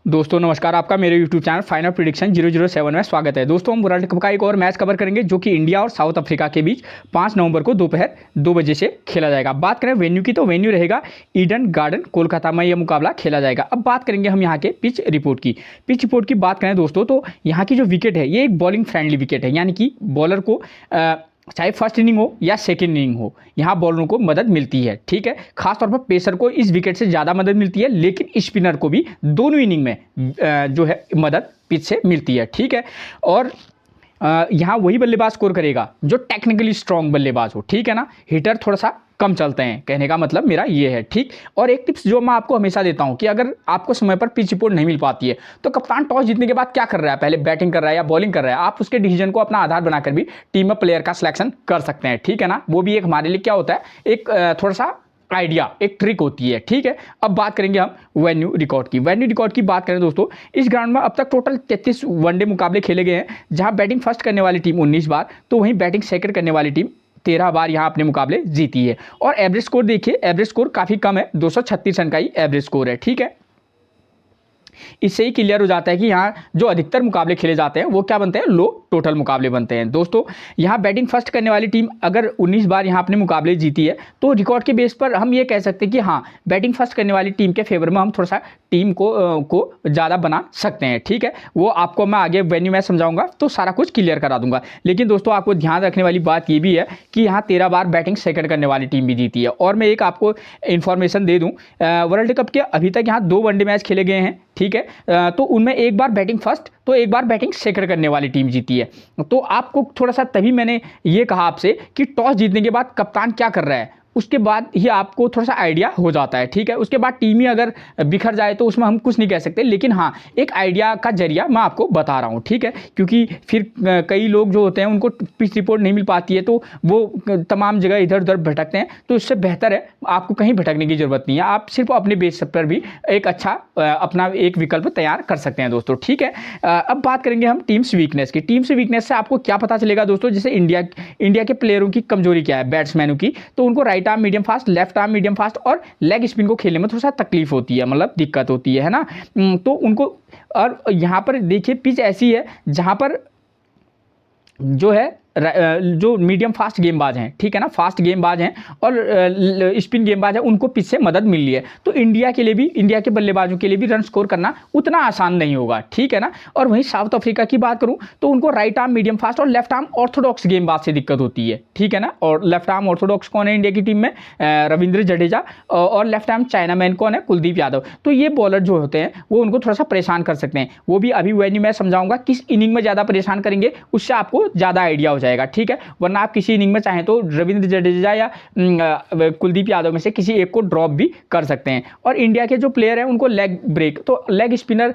दोस्तों नमस्कार, आपका मेरे YouTube चैनल फाइनल प्रेडिक्शन 007 में स्वागत है। दोस्तों हम वर्ल्ड कप का एक और मैच कवर करेंगे जो कि इंडिया और साउथ अफ्रीका के बीच 5 नवंबर को दोपहर 2 बजे से खेला जाएगा। बात करें वेन्यू की तो वेन्यू रहेगा ईडन गार्डन, कोलकाता में यह मुकाबला खेला जाएगा। अब बात करेंगे हम यहाँ के पिच रिपोर्ट की। पिच रिपोर्ट की बात करें दोस्तों तो यहाँ की जो विकेट है ये एक बॉलिंग फ्रेंडली विकेट है, यानी कि बॉलर को चाहे फर्स्ट इनिंग हो या सेकेंड इनिंग हो, यहाँ बॉलरों को मदद मिलती है। ठीक है, खासतौर पर पेसर को इस विकेट से ज़्यादा मदद मिलती है, लेकिन स्पिनर को भी दोनों इनिंग में जो है मदद पिच से मिलती है। ठीक है, और यहाँ वही बल्लेबाज स्कोर करेगा जो टेक्निकली स्ट्रॉन्ग बल्लेबाज हो। ठीक है ना, हिटर थोड़ा सा कम चलते हैं, कहने का मतलब मेरा ये है। ठीक, और एक टिप्स जो मैं आपको हमेशा देता हूं कि अगर आपको समय पर पिच रिपोर्ट नहीं मिल पाती है तो कप्तान टॉस जीतने के बाद क्या कर रहा है, पहले बैटिंग कर रहा है या बॉलिंग कर रहा है, आप उसके डिसीजन को अपना आधार बनाकर भी टीम में प्लेयर का सिलेक्शन कर सकते हैं। ठीक है ना, वो भी एक हमारे लिए क्या होता है, एक थोड़ा सा आइडिया, एक ट्रिक होती है। ठीक है, अब बात करेंगे हम वेन्यू रिकॉर्ड की। वेन्यू रिकॉर्ड की बात करें दोस्तों, इस ग्राउंड में अब तक टोटल 33 वनडे मुकाबले खेले गए हैं, जहां बैटिंग फर्स्ट करने वाली टीम 19 बार तो वहीं बैटिंग सेकंड करने वाली टीम 13 बार यहाँ अपने मुकाबले जीती है। और एवरेज स्कोर देखिए, एवरेज स्कोर काफ़ी कम है, 236 रन का ही एवरेज स्कोर है। ठीक है, इससे ही क्लियर हो जाता है कि यहाँ जो अधिकतर मुकाबले खेले जाते हैं वो क्या बनते हैं, लो टोटल मुकाबले बनते हैं। दोस्तों यहाँ बैटिंग फर्स्ट करने वाली टीम अगर 19 बार यहाँ अपने मुकाबले जीती है तो रिकॉर्ड के बेस पर हम ये कह सकते हैं कि हाँ, बैटिंग फर्स्ट करने वाली टीम के फेवर में हम थोड़ा सा टीम को ज़्यादा बना सकते हैं। ठीक है, वो आपको मैं आगे वेन्यू में समझाऊंगा तो सारा कुछ क्लियर करा दूंगा। लेकिन दोस्तों आपको ध्यान रखने वाली बात ये भी है कि यहाँ 13 बार बैटिंग सेकंड करने वाली टीम भी जीती है। और मैं एक आपको इन्फॉर्मेशन दे दूँ, वर्ल्ड कप के अभी तक यहाँ 2 वनडे मैच खेले गए हैं। ठीक है, तो उनमें एक बार बैटिंग फर्स्ट तो एक बार बैटिंग सेकंड करने वाली टीम जीती है। तो आपको थोड़ा सा, तभी मैंने ये कहा आपसे कि टॉस जीतने के बाद कप्तान क्या कर रहा है उसके बाद ही आपको थोड़ा सा आइडिया हो जाता है। ठीक है, उसके बाद टीम ही अगर बिखर जाए तो उसमें हम कुछ नहीं कह सकते, लेकिन हाँ एक आइडिया का जरिया मैं आपको बता रहा हूँ। ठीक है, क्योंकि फिर कई लोग जो होते हैं उनको पिच रिपोर्ट नहीं मिल पाती है तो वो तमाम जगह इधर उधर भटकते हैं, तो इससे बेहतर है आपको कहीं भटकने की जरूरत नहीं है, आप सिर्फ अपने बेस पर भी एक अच्छा अपना एक विकल्प तैयार कर सकते हैं दोस्तों। ठीक है, अब बात करेंगे हम टीम्स वीकनेस की। टीम्स वीकनेस से आपको क्या पता चलेगा दोस्तों, जैसे इंडिया के प्लेयरों की कमजोरी क्या है, बैट्समैनों की, तो उनको right arm medium fast, left arm medium fast और लेग स्पिन को खेलने में थोड़ा सा तकलीफ होती है, मतलब दिक्कत होती है ना। तो उनको, और यहाँ पर देखिए पिच ऐसी है जहाँ पर जो है जो मीडियम फास्ट गेंदबाज हैं, ठीक है ना, फास्ट गेंदबाज हैं और स्पिन गेंदबाज है, उनको पिच से मदद मिल रही है। तो इंडिया के लिए भी, इंडिया के बल्लेबाजों के लिए भी रन स्कोर करना उतना आसान नहीं होगा। ठीक है ना, और वहीं साउथ अफ्रीका की बात करूं तो उनको राइट आर्म मीडियम फास्ट और लेफ्ट आर्म ऑर्थोडॉक्स गेंदबाज से दिक्कत होती है। ठीक है ना, और लेफ्ट आर्म ऑर्थोडॉक्स कौन है इंडिया की टीम में, रविंद्र जडेजा, और लेफ्ट आर्म चाइनामैन कौन है, कुलदीप यादव। तो ये बॉलर जो होते हैं वो उनको थोड़ा सा परेशान कर सकते हैं, वो भी अभी वेन्यू मैं समझाऊंगा किस इनिंग में ज़्यादा परेशान करेंगे, उससे आपको ज़्यादा आइडिया हो जाएगा। ठीक है, वरना आप किसी इनिंग में चाहें तो रविंद्र जडेजा या कुलदीप यादव में से किसी एक को ड्रॉप भी कर सकते हैं। और इंडिया के जो प्लेयर हैं उनको लेग ब्रेक, तो लेग स्पिनर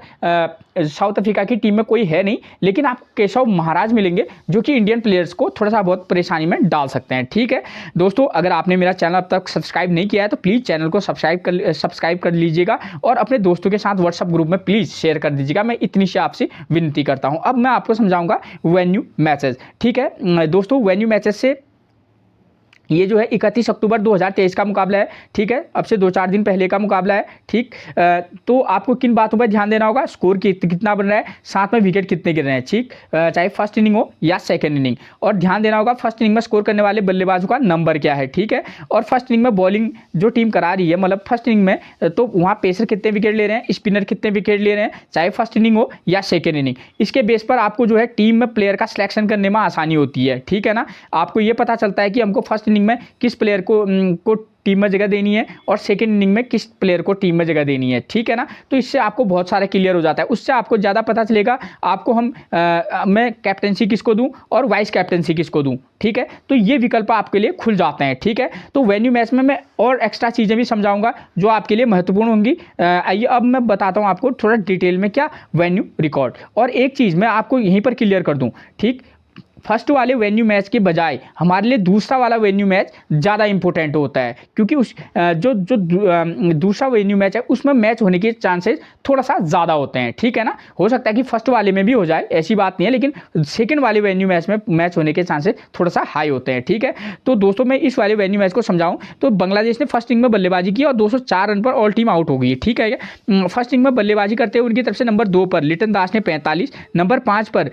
साउथ अफ्रीका की टीम में कोई है नहीं, लेकिन आप केशव महाराज मिलेंगे जो कि इंडियन प्लेयर्स को थोड़ा सा बहुत परेशानी में डाल सकते हैं। ठीक है दोस्तों, अगर आपने मेरा चैनल अब तक सब्सक्राइब नहीं किया है तो प्लीज़ चैनल को सब्सक्राइब कर लीजिएगा और अपने दोस्तों के साथ व्हाट्सएप ग्रुप में प्लीज़ शेयर कर दीजिएगा, मैं इतनी सी आपसे विनती करता हूं। अब मैं आपको समझाऊंगा वेन्यू मैचेस। ठीक है दोस्तों, वेन्यू मैचेस से ये जो है 31 अक्टूबर 2023 का मुकाबला है। ठीक है, अब से 2-4 दिन पहले का मुकाबला है। ठीक, तो आपको किन बातों पर ध्यान देना होगा, स्कोर कितना बन रहा है, साथ में विकेट कितने गिर रहे हैं। ठीक, चाहे फर्स्ट इनिंग हो या सेकंड इनिंग, और ध्यान देना होगा फर्स्ट इनिंग में स्कोर करने वाले बल्लेबाजों का नंबर क्या है। ठीक है, और फर्स्ट इनिंग में बॉलिंग जो टीम करा रही है, मतलब फर्स्ट इनिंग में तो वहाँ पेसर कितने विकेट ले रहे हैं, स्पिनर कितने विकेट ले रहे हैं, चाहे फर्स्ट इनिंग हो या सेकेंड इनिंग। इसके बेस पर आपको जो है टीम में प्लेयर का सिलेक्शन करने में आसानी होती है। ठीक है ना, आपको ये पता चलता है कि हमको फर्स्ट इनिंग में किस प्लेयर को टीम में जगह देनी है और सेकंड इनिंग में किस प्लेयर को टीम में जगह देनी है। ठीक है ना, तो इससे आपको बहुत सारा क्लियर हो जाता है, उससे आपको ज़्यादा पता चलेगा आपको मैं कैप्टनसी किसको दूं और वाइस कैप्टनसी किसको दूं। ठीक है, तो ये विकल्प आपके लिए खुल जाते हैं। ठीक है, तो वेन्यू मैच में मैं और एक्स्ट्रा चीज़ें भी समझाऊंगा जो आपके लिए महत्वपूर्ण होंगी। आइए अब मैं बताता हूँ आपको थोड़ा डिटेल में क्या वेन्यू रिकॉर्ड। और एक चीज़ मैं आपको यहीं पर क्लियर कर दूँ, ठीक, फर्स्ट वाले वेन्यू मैच के बजाय हमारे लिए दूसरा वाला वेन्यू मैच ज़्यादा इंपॉर्टेंट होता है, क्योंकि उस जो दूसरा वेन्यू मैच है उसमें मैच होने के चांसेस थोड़ा सा ज़्यादा होते हैं, ठीक है ना। हो सकता है कि फर्स्ट वाले में भी हो जाए, ऐसी बात नहीं है, लेकिन सेकंड वाले वेन्यू मैच में मैच होने के चांसेस थोड़ा सा हाई होते हैं, ठीक है। तो दोस्तों मैं इस वाले वेन्यू मैच को समझाऊं तो बांग्लादेश ने फर्स्ट इनिंग में बल्लेबाजी की और 204 रन पर ऑल टीम आउट हो गई, ठीक है। फर्स्ट इनिंग में बल्लेबाजी करते हुए उनकी तरफ से नंबर 2 पर लिटन दास ने 45, नंबर 5 पर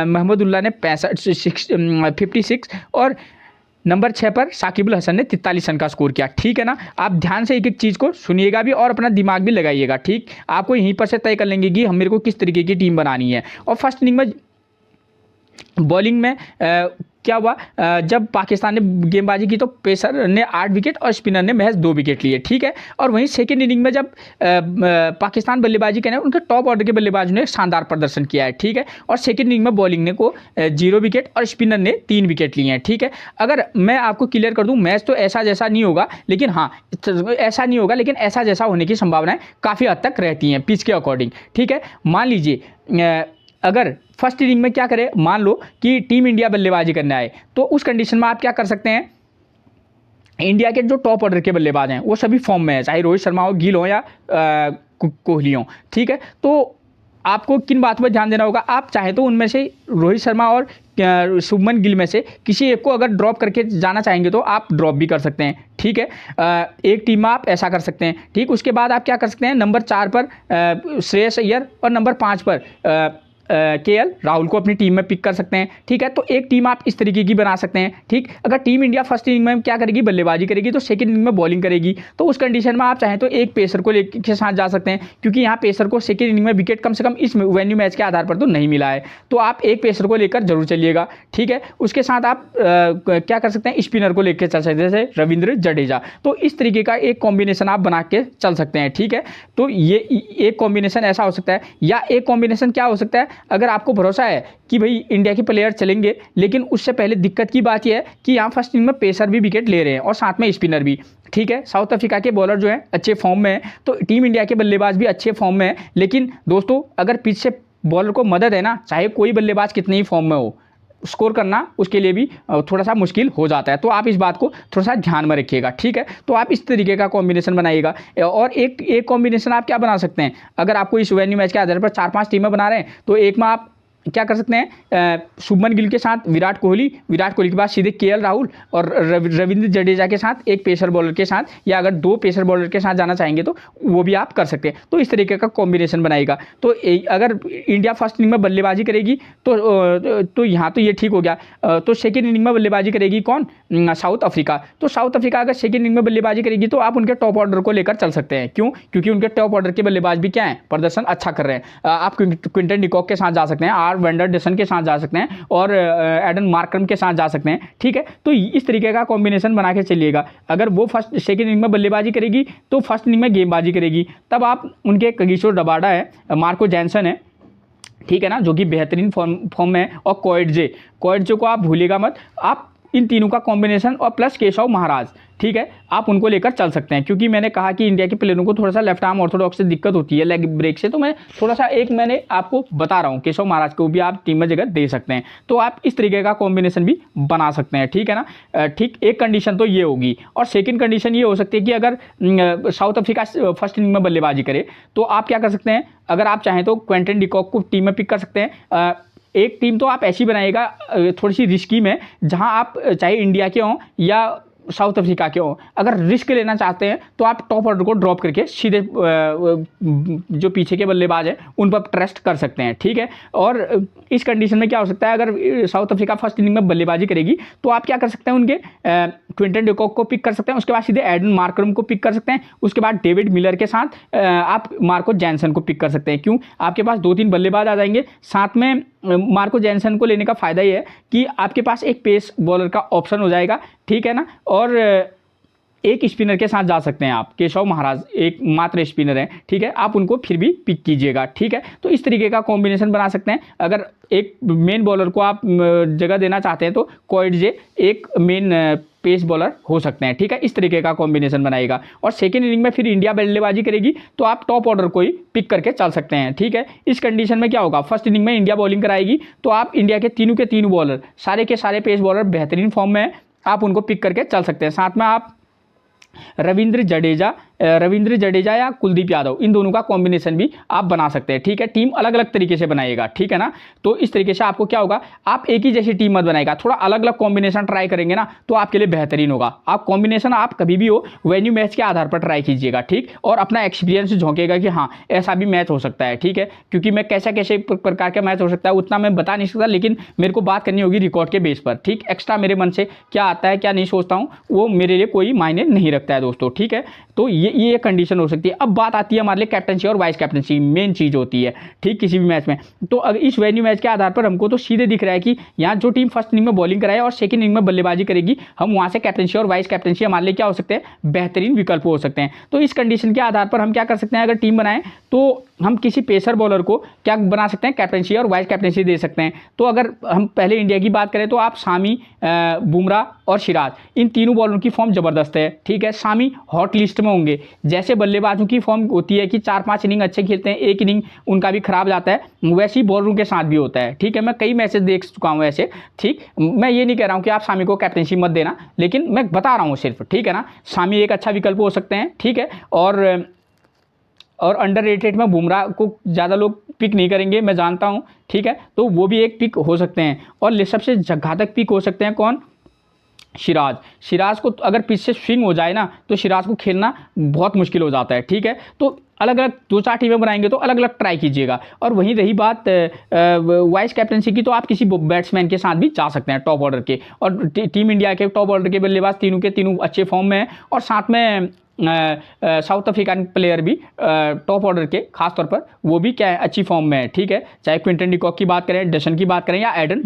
महमूदुल्लाह ने 56 और नंबर 6 पर साकिबुल हसन ने 43 रन का स्कोर किया, ठीक है ना। आप ध्यान से एक एक चीज़ को सुनिएगा भी और अपना दिमाग भी लगाइएगा, ठीक। आपको यहीं पर से तय कर लेंगे कि हम मेरे को किस तरीके की टीम बनानी है। और फर्स्ट इनिंग में बॉलिंग में क्या हुआ, जब पाकिस्तान ने गेंदबाजी की तो पेसर ने 8 विकेट और स्पिनर ने महज 2 विकेट लिए, ठीक है। और वहीं सेकेंड इनिंग में जब पाकिस्तान बल्लेबाजी करने उनके टॉप ऑर्डर के बल्लेबाजों ने शानदार प्रदर्शन किया है, ठीक है। और सेकेंड इनिंग में बॉलिंग ने को 0 विकेट और स्पिनर ने 3 विकेट लिए हैं, ठीक है। अगर मैं आपको क्लियर कर दूं, मैच तो ऐसा जैसा नहीं होगा, लेकिन हाँ ऐसा नहीं होगा, लेकिन ऐसा जैसा होने की संभावनाएं काफ़ी हद तक रहती हैं पिच के अकॉर्डिंग, ठीक है। मान लीजिए अगर फर्स्ट इनिंग में क्या करें, मान लो कि टीम इंडिया बल्लेबाजी करने आए, तो उस कंडीशन में आप क्या कर सकते हैं, इंडिया के जो टॉप ऑर्डर के बल्लेबाज हैं वो सभी फॉर्म में है, चाहे रोहित शर्मा हो, गिल हो या कोहली हो, ठीक है। तो आपको किन बातों पर ध्यान देना होगा, आप चाहे तो उनमें से रोहित शर्मा और शुभमन गिल में से किसी एक को अगर ड्रॉप करके जाना चाहेंगे तो आप ड्रॉप भी कर सकते हैं, ठीक है। एक टीम में आप ऐसा कर सकते हैं, ठीक। उसके बाद आप क्या कर सकते हैं, नंबर 4 पर श्रेयस अय्यर और नंबर 5 पर केएल राहुल को अपनी टीम में पिक कर सकते हैं, ठीक है। तो एक टीम आप इस तरीके की बना सकते हैं, ठीक। अगर टीम इंडिया फर्स्ट इनिंग में क्या करेगी, बल्लेबाजी करेगी, तो सेकंड इनिंग में बॉलिंग करेगी, तो उस कंडीशन में आप चाहें तो एक पेसर को लेकर के साथ जा सकते हैं, क्योंकि यहाँ पेसर को सेकंड इनिंग में विकेट कम से कम इस वेन्यू मैच के आधार पर तो नहीं मिला है, तो आप एक पेसर को लेकर जरूर चलिएगा, ठीक है। उसके साथ आप क्या कर सकते हैं, स्पिनर को लेकर चल सकते हैं, जैसे रविंद्र जडेजा। तो इस तरीके का एक कॉम्बिनेशन आप बना के चल सकते हैं, ठीक है। तो ये एक कॉम्बिनेशन ऐसा हो सकता है, या एक कॉम्बिनेशन क्या हो सकता है, अगर आपको भरोसा है कि भाई इंडिया के प्लेयर चलेंगे, लेकिन उससे पहले दिक्कत की बात यह है कि यहाँ फर्स्ट इनिंग में पेसर भी विकेट ले रहे हैं और साथ में स्पिनर भी, ठीक है। साउथ अफ्रीका के बॉलर जो हैं अच्छे फॉर्म में हैं, तो टीम इंडिया के बल्लेबाज भी अच्छे फॉर्म में हैं, लेकिन दोस्तों अगर पिच से बॉलर को मदद है ना, चाहे कोई बल्लेबाज कितने ही फॉर्म में हो, स्कोर करना उसके लिए भी थोड़ा सा मुश्किल हो जाता है। तो आप इस बात को थोड़ा सा ध्यान में रखिएगा, ठीक है। तो आप इस तरीके का कॉम्बिनेशन बनाइएगा। और एक कॉम्बिनेशन आप क्या बना सकते हैं, अगर आपको इस वेन्यू मैच के आधार पर 4-5 टीमें बना रहे हैं, तो एक में आप क्या कर सकते हैं, शुभमन गिल के साथ विराट कोहली के बाद सीधे केएल राहुल और रविंद्र जडेजा के साथ एक पेसर बॉलर के साथ, या अगर 2 पेसर बॉलर के साथ जाना चाहेंगे तो वो भी आप कर सकते हैं। तो इस तरीके का कॉम्बिनेशन बनाएगा। तो अगर इंडिया फर्स्ट इनिंग में बल्लेबाजी करेगी तो यहाँ तो ये ठीक हो गया। तो सेकेंड इनिंग में बल्लेबाजी करेगी कौन, साउथ अफ्रीका। तो साउथ अफ्रीका अगर सेकेंड इनिंग में बल्लेबाजी करेगी तो आप उनके टॉप ऑर्डर को लेकर चल सकते हैं। क्यों, क्योंकि उनके टॉप ऑर्डर के बल्लेबाज भी क्या है, प्रदर्शन अच्छा कर रहे हैं। आप क्विंटन डिकॉक के साथ जा सकते हैं, वेंडर डेसन के साथ जा सकते हैं और एडन मार्करम के साथ जा सकते हैं, ठीक है। तो इस तरीके का कॉम्बिनेशन बना के चलिएगा। अगर वो सेकंड इनिंग में बल्लेबाजी करेगी तो फर्स्ट इनिंग में गेंदबाजी करेगी, तब आप उनके कगिसो रबाडा है, मार्को जैनसन है, ठीक है ना, जो कि बेहतरीन फॉर्म में है, और कोएडजे को आप भूलिएगा मत। आप इन तीनों का कॉम्बिनेशन और प्लस केशव महाराज, ठीक है, आप उनको लेकर चल सकते हैं। क्योंकि मैंने कहा कि इंडिया के प्लेयरों को थोड़ा सा लेफ्ट आर्म ऑर्थोडॉक्स से दिक्कत होती है, लेग ब्रेक से, तो मैं थोड़ा सा मैंने आपको बता रहा हूँ, केशव महाराज को भी आप टीम में जगह दे सकते हैं। तो आप इस तरीके का कॉम्बिनेशन भी बना सकते हैं, ठीक है ना। ठीक, एक कंडीशन तो ये होगी। और सेकेंड कंडीशन ये हो सकती है कि अगर साउथ अफ्रीका फर्स्ट इनिंग में बल्लेबाजी करे तो आप क्या कर सकते हैं, अगर आप चाहें तो क्विंटन डिकॉक को टीम में पिक कर सकते हैं। एक टीम तो आप ऐसी बनाइएगा थोड़ी सी रिस्की में, जहां आप चाहे इंडिया के हों या साउथ अफ्रीका के हो, अगर रिस्क लेना चाहते हैं तो आप टॉप ऑर्डर को ड्रॉप करके सीधे जो पीछे के बल्लेबाज हैं उन पर ट्रस्ट कर सकते हैं, ठीक है। और इस कंडीशन में क्या हो सकता है, अगर साउथ अफ्रीका फर्स्ट इनिंग में बल्लेबाजी करेगी तो आप क्या कर सकते हैं, उनके क्विंटन डिकॉक को पिक कर सकते हैं, उसके बाद सीधे एडन मार्करम को पिक कर सकते हैं, उसके बाद डेविड मिलर के साथ आप मार्को जैनसन को पिक कर सकते हैं। क्यों, आपके पास 2-3 बल्लेबाज आ जाएंगे। साथ में मार्को जैनसन को लेने का फ़ायदा ये है कि आपके पास एक पेस बॉलर का ऑप्शन हो जाएगा, ठीक है ना। और एक स्पिनर के साथ जा सकते हैं आप, केशव महाराज एक मात्र स्पिनर है, ठीक है, आप उनको फिर भी पिक कीजिएगा, ठीक है। तो इस तरीके का कॉम्बिनेशन बना सकते हैं। अगर एक मेन बॉलर को आप जगह देना चाहते हैं तो कोएडजे एक मेन पेस बॉलर हो सकते हैं, ठीक है। इस तरीके का कॉम्बिनेशन बनाएगा। और सेकेंड इनिंग में फिर इंडिया बल्लेबाजी करेगी तो आप टॉप ऑर्डर को ही पिक करके चल सकते हैं, ठीक है। इस कंडीशन में क्या होगा, फर्स्ट इनिंग में इंडिया बॉलिंग कराएगी तो आप इंडिया के तीनों बॉलर, सारे के सारे पेस बॉलर बेहतरीन फॉर्म में हैं, आप उनको पिक करके चल सकते हैं। साथ में आप रविंद्र जडेजा या कुलदीप यादव, इन दोनों का कॉम्बिनेशन भी आप बना सकते हैं, ठीक है। टीम अलग अलग तरीके से बनाएगा, ठीक है ना। तो इस तरीके से आपको क्या होगा, आप एक ही जैसी टीम मत बनाएगा, थोड़ा अलग अलग कॉम्बिनेशन ट्राई करेंगे ना तो आपके लिए बेहतरीन होगा। आप कॉम्बिनेशन आप कभी भी हो वेन्यू मैच के आधार पर ट्राई कीजिएगा, ठीक। और अपना एक्सपीरियंस झोंकेगा कि हाँ ऐसा भी मैच हो सकता है, ठीक है। क्योंकि मैं कैसे प्रकार का मैच हो सकता है उतना मैं बता नहीं सकता, लेकिन मेरे को बात करनी होगी रिकॉर्ड के बेस पर, ठीक। एक्स्ट्रा मेरे मन से क्या आता है क्या नहीं सोचता हूँ वो मेरे लिए कोई मायने नहीं रखता है दोस्तों, ठीक है। तो ये कंडीशन हो सकती है। अब बात आती है हमारे लिए कैप्टनसी और वाइस कैप्टनसी, मेन चीज़ होती है, ठीक, किसी भी मैच में। तो अब इस वेन्यू मैच के आधार पर हमको तो सीधे दिख रहा है कि यहाँ जो टीम फर्स्ट इनिंग में बॉलिंग कराए और सेकंड इनिंग में बल्लेबाजी करेगी, हम वहाँ से कैप्टनसी और वाइस कैप्टनसी हमारे लिए क्या हो सकते हैं, बेहतरीन विकल्प हो सकते हैं। तो इस कंडीशन के आधार पर हम क्या कर सकते हैं, अगर टीम बनाएं तो हम किसी पेसर बॉलर को क्या बना सकते हैं, कैप्टनसी और वाइस कैप्टनसी दे सकते हैं। तो अगर हम पहले इंडिया की बात करें तो आप सामी, बुमराह और सिराज, इन तीनों बॉलरों की फॉर्म ज़बरदस्त है, ठीक है। सामी हॉट लिस्ट में होंगे। जैसे बल्लेबाजों की फॉर्म होती है कि 4-5 इनिंग अच्छे खेलते हैं, एक इनिंग उनका भी खराब जाता है, वैसे ही बॉलरों के साथ भी होता है, ठीक है। मैं कई मैचेस देख चुका हूँ ऐसे, ठीक। मैं ये नहीं कह रहा हूँ कि आप सामी को कैप्टनसी मत देना, लेकिन मैं बता रहा हूँ सिर्फ, ठीक है ना। सामी एक अच्छा विकल्प हो सकते हैं, ठीक है। और अंडररेटेड में बुमराह को ज़्यादा लोग पिक नहीं करेंगे, मैं जानता हूँ, ठीक है। तो वो भी एक पिक हो सकते हैं। और सबसे घातक पिक हो सकते हैं कौन, सिराज को अगर पिच से स्विंग हो जाए ना तो सिराज को खेलना बहुत मुश्किल हो जाता है, ठीक है। तो अलग अलग 2-4 टीमें बनाएंगे तो अलग अलग ट्राई कीजिएगा। और वहीं रही बात वाइस कैप्टनसी की, तो आप किसी बैट्समैन के साथ भी जा सकते हैं टॉप ऑर्डर के। और टीम इंडिया के टॉप ऑर्डर के बल्लेबाज तीनों के तीनों अच्छे फॉर्म में हैं। और साथ में साउथ अफ्रीकन प्लेयर भी टॉप ऑर्डर के खासतौर पर वो भी क्या है, अच्छी फॉर्म में है, ठीक है। चाहे क्विंटन डिकॉक की बात करें, डसन की बात करें या एडन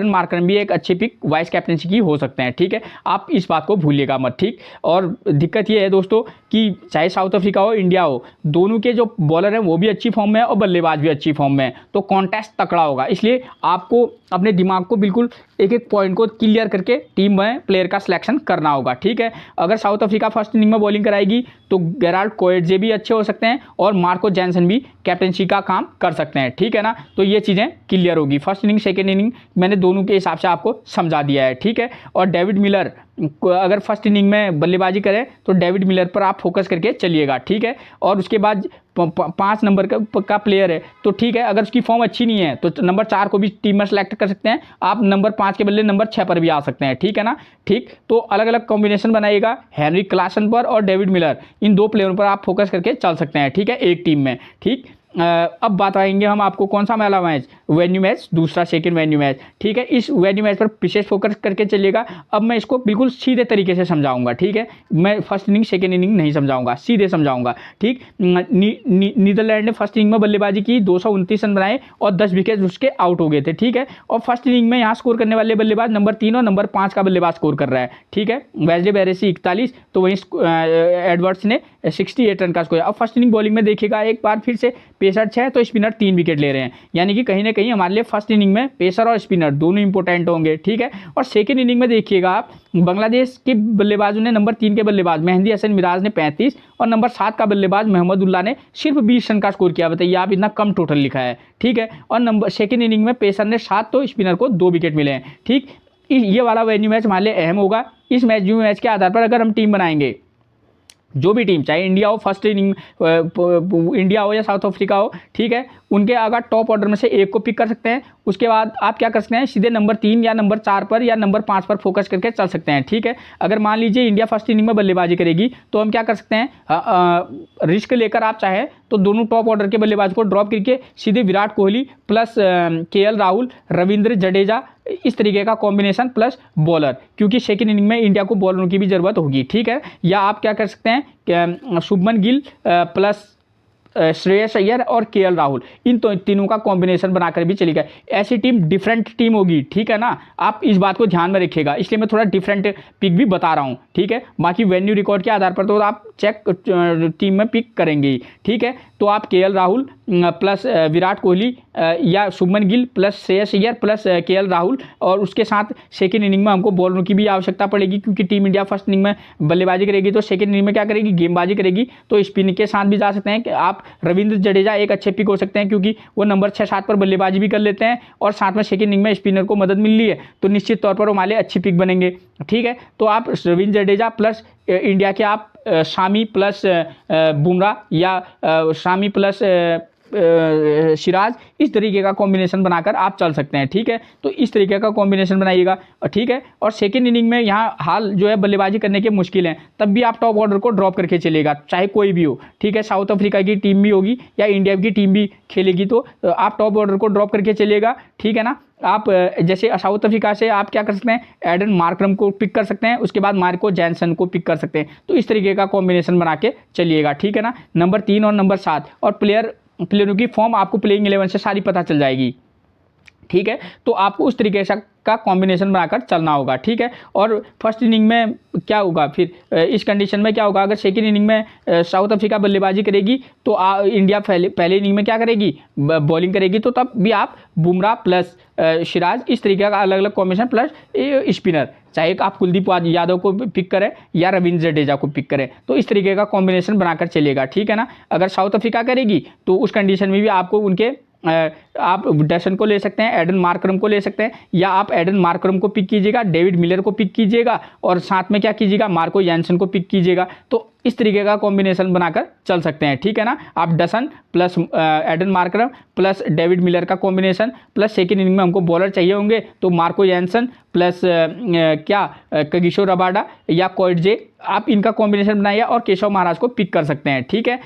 मार्करम भी एक अच्छे पिक वाइस कैप्टनसी की हो सकते हैं, ठीक है। आप इस बात को भूलिएगा मत, ठीक। और दिक्कत ये है दोस्तों कि चाहे साउथ अफ्रीका हो इंडिया हो, दोनों के जो बॉलर हैं वो भी अच्छी फॉर्म में है और बल्लेबाज भी अच्छी फॉर्म में है, तो कॉन्टेस्ट तकड़ा होगा। इसलिए आपको अपने दिमाग को बिल्कुल एक एक पॉइंट को क्लियर करके टीम में प्लेयर का सिलेक्शन करना होगा, ठीक है। अगर साउथ अफ्रीका फर्स्ट इनिंग में बॉलिंग कराएगी तो गेराल्ड कोएट्जे भी अच्छे हो सकते हैं और मार्को जैनसन भी कैप्टनसी का काम कर सकते हैं, ठीक है ना। तो ये चीज़ें क्लियर होगी। फर्स्ट इनिंग सेकेंड इनिंग मैंने दोनों के हिसाब से आपको समझा दिया है, ठीक है। और डेविड मिलर अगर फर्स्ट इनिंग में बल्लेबाजी करें तो डेविड मिलर पर आप फोकस करके चलिएगा, ठीक है। और उसके बाद 5 नंबर का प्लेयर है तो ठीक है, अगर उसकी फॉर्म अच्छी नहीं है तो नंबर 4 को भी टीम में सेलेक्ट कर सकते हैं आप, नंबर 5 के बदले नंबर 6 पर भी आ सकते हैं, ठीक है ना, ठीक। तो अलग अलग कॉम्बिनेशन बनाइएगा, हेनरिक क्लासन पर और डेविड मिलर, इन 2 प्लेयरों पर आप फोकस करके चल सकते हैं, ठीक है, एक टीम में, ठीक। अब बात आएंगे हम आपको कौन सा वाला मैच, वेन्यू मैच, दूसरा सेकंड वेन्यू मैच, ठीक है। इस वेन्यू मैच पर विशेष फोकस करके चलिएगा। अब मैं इसको बिल्कुल सीधे तरीके से समझाऊंगा, ठीक है। मैं फर्स्ट इनिंग सेकंड इनिंग नहीं समझाऊंगा, सीधे समझाऊंगा, ठीक। नीदरलैंड ने फर्स्ट इनिंग में बल्लेबाजी की, 229 रन बनाए और 10 विकेट उसके आउट हो गए थे, ठीक है। और फर्स्ट इनिंग में यहाँ स्कोर करने वाले बल्लेबाज नंबर 3 और नंबर 5 का बल्लेबाज स्कोर कर रहा है, ठीक है। वेस्ले बैरेसी 41, तो वहीं एडवर्ड्स ने 68 रन का स्कोर। अब फर्स्ट इनिंग बॉलिंग में देखिएगा एक बार फिर से, पेसर 6 तो स्पिनर 3 विकेट ले रहे हैं, यानी कि कहीं ना कहीं हमारे लिए फर्स्ट इनिंग में पेसर और स्पिनर दोनों इंपॉर्टेंट होंगे, ठीक है। और सेकंड इनिंग में देखिएगा आप, बांग्लादेश के बल्लेबाजों ने नंबर 3 के बल्लेबाज मेहंदी हसन मिराज ने 35 और नंबर 7 का बल्लेबाज मोहम्मदुल्लाह ने सिर्फ 20 रन का स्कोर किया। बताइए आप, इतना कम टोटल लिखा है, ठीक है। और सेकंड इनिंग में पेसर ने 7 तो स्पिनर को 2 विकेट मिले हैं, ठीक। ये वाला वेन्यू मैच हमारे लिए अहम होगा। इस मैच के आधार पर अगर हम टीम बनाएंगे, जो भी टीम, चाहे इंडिया हो फर्स्ट इनिंग, इंडिया हो या साउथ अफ्रीका हो, ठीक है, उनके अगर टॉप ऑर्डर में से एक को पिक कर सकते हैं। उसके बाद आप क्या कर सकते हैं, सीधे नंबर 3 या नंबर 4 पर या नंबर 5 पर फोकस करके चल सकते हैं, ठीक है। अगर मान लीजिए इंडिया फर्स्ट इनिंग में बल्लेबाजी करेगी तो हम क्या कर सकते हैं, रिस्क लेकर आप चाहे तो दोनों टॉप ऑर्डर के बल्लेबाज को ड्रॉप करके सीधे विराट कोहली प्लस केएल राहुल, रविंद्र जडेजा, इस तरीके का कॉम्बिनेशन प्लस बॉलर, क्योंकि सेकंड इनिंग में इंडिया को बॉलरों की भी ज़रूरत होगी, ठीक है। या आप क्या कर सकते हैं कि शुभमन गिल प्लस श्रेयस अय्यर और केएल राहुल, इन तीनों का कॉम्बिनेशन बनाकर भी चलेगा। ऐसी टीम डिफरेंट टीम होगी, ठीक है ना, आप इस बात को ध्यान में रखिएगा। इसलिए मैं थोड़ा डिफरेंट पिक भी बता रहा हूँ, ठीक है। बाकी वेन्यू रिकॉर्ड के आधार पर तो आप चेक टीम में पिक करेंगे, ठीक है। तो आप केएल राहुल प्लस विराट कोहली या Shubman Gill plus Shreyas Iyer plus KL Rahul, और उसके साथ सेकेंड इनिंग में हमको बॉलरों की भी आवश्यकता पड़ेगी, क्योंकि टीम इंडिया फर्स्ट इनिंग में बल्लेबाजी करेगी तो सेकेंड इनिंग में क्या करेगी, गेंदबाजी करेगी। तो स्पिन के साथ भी जा सकते हैं कि आप रविंद्र जडेजा एक अच्छे पिक हो सकते हैं, क्योंकि वो नंबर 6-7 पर बल्लेबाजी भी कर लेते हैं और साथ में सेकेंड इनिंग में स्पिनर को मदद मिल रही है, तो निश्चित तौर पर हमारे अच्छी पिक बनेंगे। ठीक है, तो आप रविंद्र जडेजा प्लस इंडिया के आप शामी प्लस बुमराह या शामी प्लस सिराज, इस तरीके का कॉम्बिनेशन बनाकर आप चल सकते हैं। ठीक है, तो इस तरीके का कॉम्बिनेशन बनाइएगा। ठीक है, और सेकेंड इनिंग में यहाँ हाल जो है बल्लेबाजी करने के मुश्किल हैं, तब भी आप टॉप ऑर्डर को ड्रॉप करके चलेगा, चाहे कोई भी हो। ठीक है, साउथ अफ्रीका की टीम भी होगी या इंडिया की टीम भी खेलेगी, तो आप टॉप ऑर्डर को ड्रॉप करके चलेगा। ठीक है ना, आप जैसे साउथ अफ्रीका से आप क्या कर सकते हैं, एडन मार्करम को पिक कर सकते हैं, उसके बाद मार्को जैनसन को पिक कर सकते हैं। तो इस तरीके का कॉम्बिनेशन बना के चलिएगा। ठीक है ना, नंबर 3 और नंबर 7, और प्लेयरों की फॉर्म आपको प्लेइंग 11 से सारी पता चल जाएगी। ठीक है, तो आपको उस तरीके से का कॉम्बिनेशन बनाकर चलना होगा। ठीक है, और फर्स्ट इनिंग में क्या होगा, फिर इस कंडीशन में क्या होगा, अगर सेकेंड इनिंग में साउथ अफ्रीका बल्लेबाजी करेगी तो इंडिया पहले इनिंग में क्या करेगी, बॉलिंग करेगी, तो तब भी आप बुमराह प्लस सिराज, इस तरीके का अलग अलग कॉम्बिनेशन प्लस स्पिनर, चाहे आप कुलदीप यादव को पिक करें या रविंद्र जडेजा को पिक करें, तो इस तरीके का कॉम्बिनेशन बनाकर चलेगा। ठीक है ना, अगर साउथ अफ्रीका करेगी तो उस कंडीशन में भी आपको उनके आप डसन को ले सकते हैं, एडन मार्करम को ले सकते हैं, या आप एडन मार्करम को पिक कीजिएगा, डेविड मिलर को पिक कीजिएगा, और साथ में क्या कीजिएगा, मार्को जैनसन को पिक कीजिएगा। तो इस तरीके का कॉम्बिनेशन बनाकर चल सकते हैं। ठीक है ना, आप Dussen plus Aiden Markram plus David Miller का कॉम्बिनेशन, प्लस सेकेंड इनिंग में हमको बॉलर चाहिए होंगे तो Marco Jansen plus Kagiso Rabada या कोइटजे, आप इनका कॉम्बिनेशन बनाइए और केशव महाराज को पिक कर सकते हैं। ठीक है,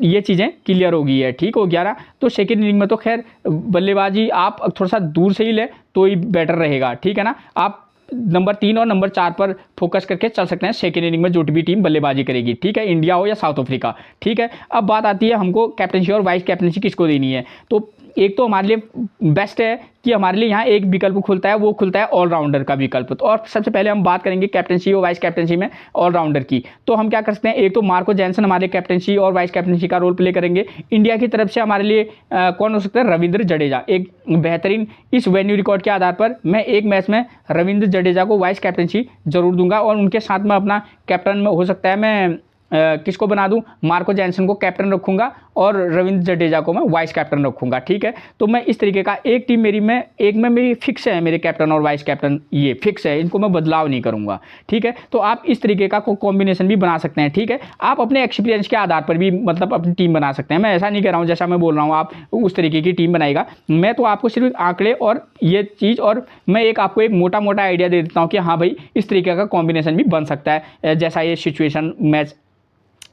ये चीज़ें क्लियर हो गई है। ठीक हो गया ना, तो सेकेंड इनिंग में तो खैर बल्लेबाजी आप थोड़ा सा दूर से ही ले तो ही बेटर रहेगा। ठीक है ना, आप नंबर 3 और नंबर 4 पर फोकस करके चल सकते हैं सेकेंड इनिंग में जो भी टीम बल्लेबाजी करेगी। ठीक है, इंडिया हो या साउथ अफ्रीका। ठीक है, अब बात आती है हमको कैप्टनसी और वाइस कैप्टनसी किसको देनी है। तो एक तो हमारे लिए बेस्ट है कि हमारे लिए यहाँ एक विकल्प खुलता है, वो खुलता है ऑलराउंडर का विकल्प। तो और सबसे पहले हम बात करेंगे कैप्टनसी और वाइस कैप्टनसी में ऑलराउंडर की। तो हम क्या कर सकते हैं, एक तो मार्को जैनसन हमारे कैप्टनसी और वाइस कैप्टनसी का रोल प्ले करेंगे। इंडिया की तरफ से हमारे लिए कौन हो सकता है, रविंद्र जडेजा, एक बेहतरीन इस वेन्यू रिकॉर्ड के आधार पर मैं एक मैच में रविंद्र जडेजा को वाइस कैप्टनसी जरूर दूंगा, और उनके साथ में अपना कैप्टन में हो सकता है मैं किसको बना दूं, मार्को जैनसन को कैप्टन रखूंगा और रविंद्र जडेजा को मैं वाइस कैप्टन रखूंगा। ठीक है, तो मैं इस तरीके का एक टीम मेरी फिक्स है, मेरे कैप्टन और वाइस कैप्टन ये फिक्स है, इनको मैं बदलाव नहीं करूंगा। ठीक है, तो आप इस तरीके का कॉम्बिनेशन भी बना सकते हैं। ठीक है, आप अपने एक्सपीरियंस के आधार पर भी मतलब अपनी टीम बना सकते हैं। मैं ऐसा नहीं कह रहा हूँ, जैसा मैं बोल रहा हूँ आप उस तरीके की टीम बनाएगा। मैं तो आपको सिर्फ आंकड़े और ये चीज़, और मैं आपको एक मोटा मोटा आइडिया दे देता हूँ कि हाँ भाई इस तरीके का कॉम्बिनेशन भी बन सकता है, जैसा ये सिचुएशन मैच